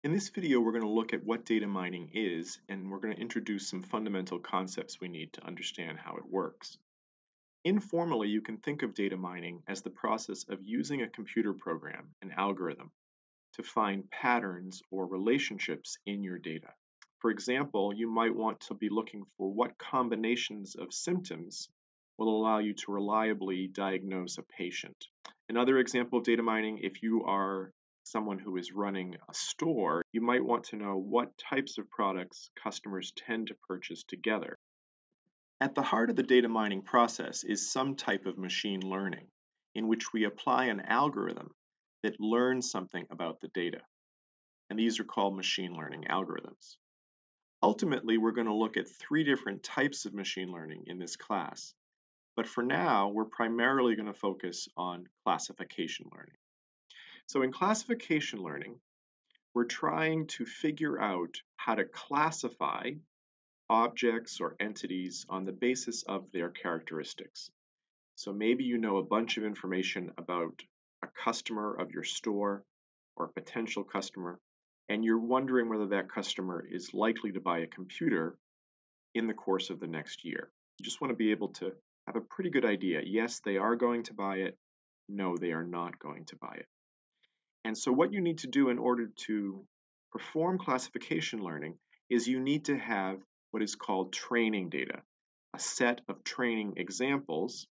In this video, we're going to look at what data mining is, and we're going to introduce some fundamental concepts we need to understand how it works. Informally, you can think of data mining as the process of using a computer program, an algorithm, to find patterns or relationships in your data. For example, you might want to be looking for what combinations of symptoms will allow you to reliably diagnose a patient. Another example of data mining, if you are someone who is running a store, you might want to know what types of products customers tend to purchase together. At the heart of the data mining process is some type of machine learning, in which we apply an algorithm that learns something about the data. And these are called machine learning algorithms. Ultimately, we're going to look at three different types of machine learning in this class. But for now, we're primarily going to focus on classification learning. So in classification learning, we're trying to figure out how to classify objects or entities on the basis of their characteristics. So maybe you know a bunch of information about a customer of your store or a potential customer, and you're wondering whether that customer is likely to buy a computer in the course of the next year. You just want to be able to have a pretty good idea. Yes, they are going to buy it. No, they are not going to buy it. And so what you need to do in order to perform classification learning is you need to have what is called training data, a set of training examples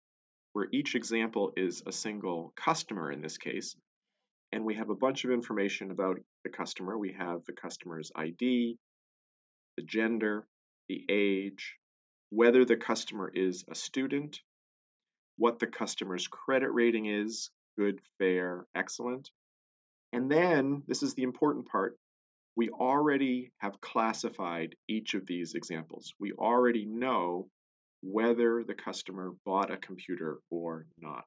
where each example is a single customer in this case, and we have a bunch of information about the customer. We have the customer's ID, the gender, the age, whether the customer is a student, what the customer's credit rating is, good, fair, excellent. And then, this is the important part, we already have classified each of these examples. We already know whether the customer bought a computer or not.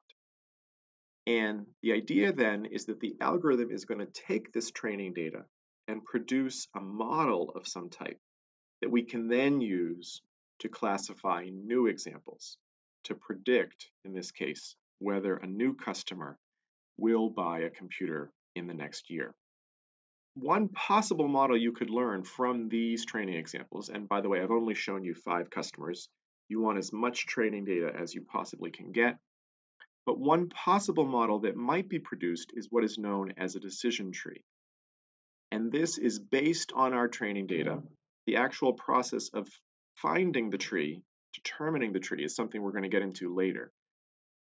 And the idea then is that the algorithm is going to take this training data and produce a model of some type that we can then use to classify new examples, to predict, in this case, whether a new customer will buy a computer in the next year. One possible model you could learn from these training examples, and by the way, I've only shown you 5 customers. You want as much training data as you possibly can get. But one possible model that might be produced is what is known as a decision tree. And this is based on our training data. The actual process of finding the tree, determining the tree, is something we're going to get into later.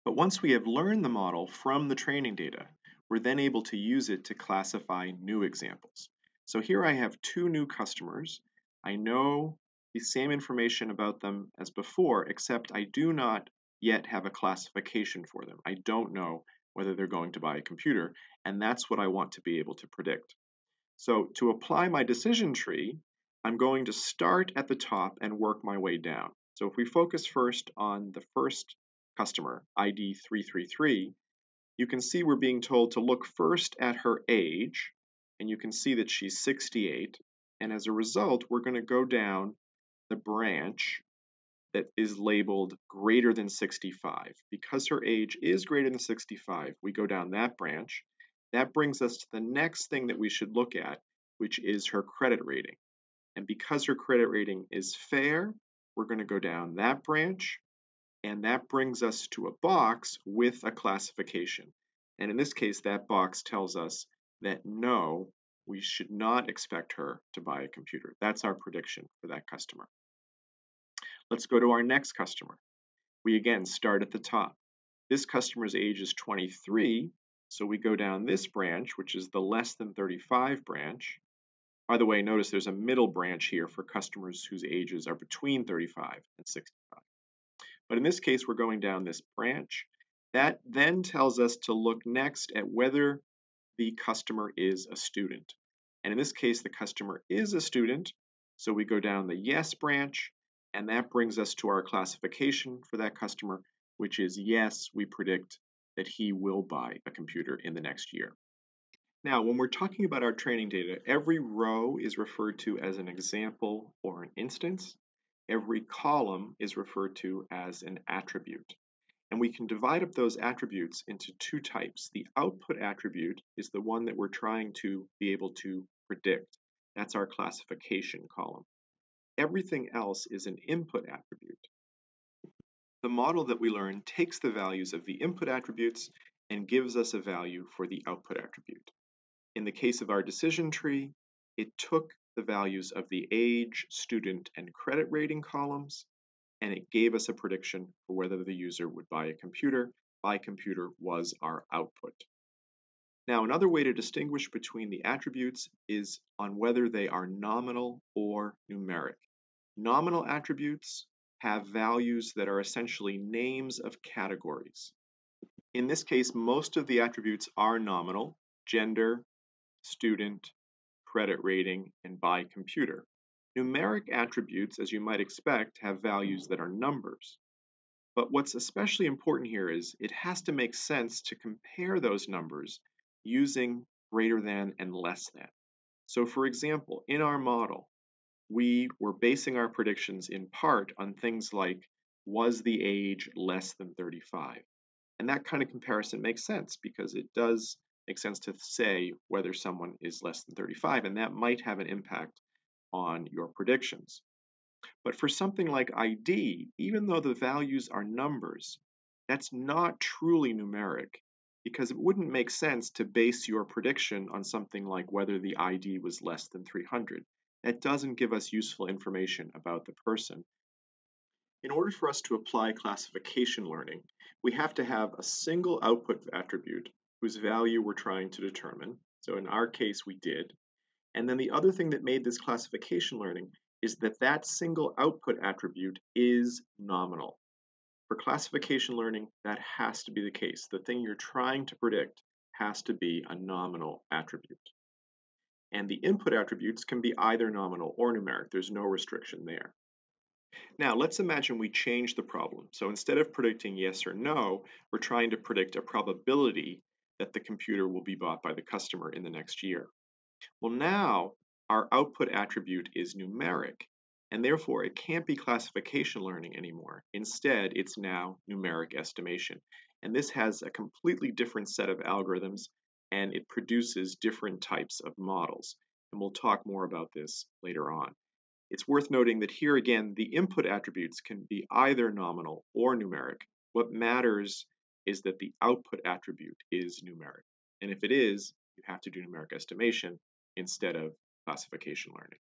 But once we have learned the model from the training data, we're then able to use it to classify new examples. So here I have 2 new customers. I know the same information about them as before, except I do not yet have a classification for them. I don't know whether they're going to buy a computer, and that's what I want to be able to predict. So to apply my decision tree, I'm going to start at the top and work my way down. So if we focus first on the first customer, ID 333, you can see we're being told to look first at her age, and you can see that she's 68, and as a result, we're going to go down the branch that is labeled greater than 65. Because her age is greater than 65, we go down that branch. That brings us to the next thing that we should look at, which is her credit rating. And because her credit rating is fair, we're going to go down that branch, and that brings us to a box with a classification. And in this case, that box tells us that no, we should not expect her to buy a computer. That's our prediction for that customer. Let's go to our next customer. We again start at the top. This customer's age is 23, so we go down this branch, which is the less than 35 branch. By the way, notice there's a middle branch here for customers whose ages are between 35 and 65. But in this case, we're going down this branch. That then tells us to look next at whether the customer is a student. And in this case, the customer is a student, so we go down the yes branch, and that brings us to our classification for that customer, which is yes, we predict that he will buy a computer in the next year. Now, when we're talking about our training data, every row is referred to as an example or an instance. Every column is referred to as an attribute. And we can divide up those attributes into two types. The output attribute is the one that we're trying to be able to predict. That's our classification column. Everything else is an input attribute. The model that we learn takes the values of the input attributes and gives us a value for the output attribute. In the case of our decision tree, it took the values of the age, student, and credit rating columns, and it gave us a prediction for whether the user would buy a computer. Buy computer was our output. Now, another way to distinguish between the attributes is on whether they are nominal or numeric. Nominal attributes have values that are essentially names of categories. In this case, most of the attributes are nominal: gender, student, credit rating, and buy computer. Numeric attributes, as you might expect, have values that are numbers. But what's especially important here is it has to make sense to compare those numbers using greater than and less than. So for example, in our model, we were basing our predictions in part on things like, was the age less than 35? And that kind of comparison makes sense because it does make sense to say whether someone is less than 35, and that might have an impact on your predictions. But for something like ID, even though the values are numbers, that's not truly numeric because it wouldn't make sense to base your prediction on something like whether the ID was less than 300. That doesn't give us useful information about the person. In order for us to apply classification learning, we have to have a single output attribute whose value we're trying to determine. So in our case, we did. And then the other thing that made this classification learning is that that single output attribute is nominal. For classification learning, that has to be the case. The thing you're trying to predict has to be a nominal attribute. And the input attributes can be either nominal or numeric. There's no restriction there. Now, let's imagine we change the problem. So instead of predicting yes or no, we're trying to predict a probability that the computer will be bought by the customer in the next year. Well, now our output attribute is numeric, and therefore it can't be classification learning anymore. Instead, it's now numeric estimation. And this has a completely different set of algorithms, and it produces different types of models. And we'll talk more about this later on. It's worth noting that here again, the input attributes can be either nominal or numeric. What matters is that the output attribute is numeric. And if it is, you have to do numeric estimation instead of classification learning.